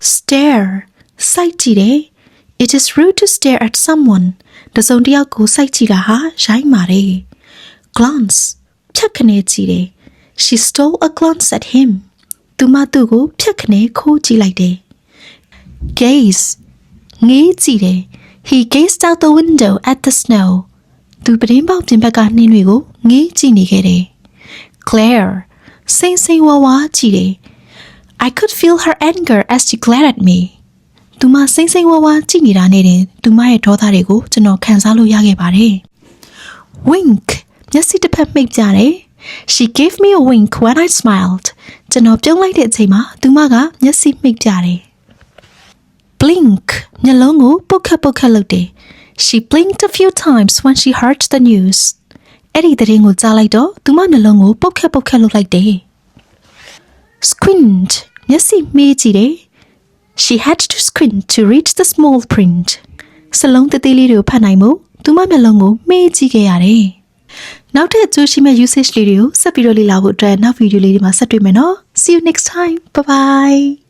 Stare စိုက်ကြည့်တယ် It is rude to stare at someone တစုံတစ်ယောက်ကိုစိုက်ကြည့်တာဟာရိုင်းပါတယ် Glance ဖြတ်ခနဲကြည့်တယ် She stole a glance at him သူမသူ့ကိုဖြတ်ခနဲခိုးကြည့်လိုက်တယ် Gaze ငေးကြည့်တယ် He gazed out the window at the snow သူပတင်းပေါက်ပြင်ဘက်ကနှင်းတွေကိုငေးကြည့်နေခဲ့တယ် Glare စိမ့်စိမ့်ဝါးဝါးကြည့်တယ် I could feel her anger as she glared at me သူမစိမ့်စိမ့်ဝါးဝါးကြည့်နေတာနဲ့တင်သူမရဲ့ဒေါသတွေကိုကျွန်တော်ခံစားလို့ရခဲ့ပါတယ် Wink မျက်စိတစ်ဖက်မိတ်ပြတယ် She gave me a wink when I smiled ကျွန်တော်ပြုံးလိုက်တဲ့အချိန်မှာသူမကမျက်စိမိတ်ပြတယ် Blink မျက်လုံးကိုပုတ်ခတ်လုပ်တယ် She blinked a few times when she heard the news အဲ့ဒီသတင်းကိုကြားလိုက်တော့သူမနှလုံးကိုပုတ်ခတ်လုပ်လိုက်တယ် Squint မျက်စိမေးကြည့်တယ် She had to squint to reach the small print စလုံးသေးသေးလေးတွေကိုဖတ်နိုင်မှုသူမမျက်လုံးကိုမေးကြည့်ခဲ့ရတယ်နောက်ထပ်အကျိုးရှိမဲ့ usage လေးတွေကိုဆက်ပြီးတော့လေ့လာဖို့အတွက်နောက်ဗီဒီယိုလေးတွေမှာဆက်တွေ့မယ်နော် See you next time. Bye bye.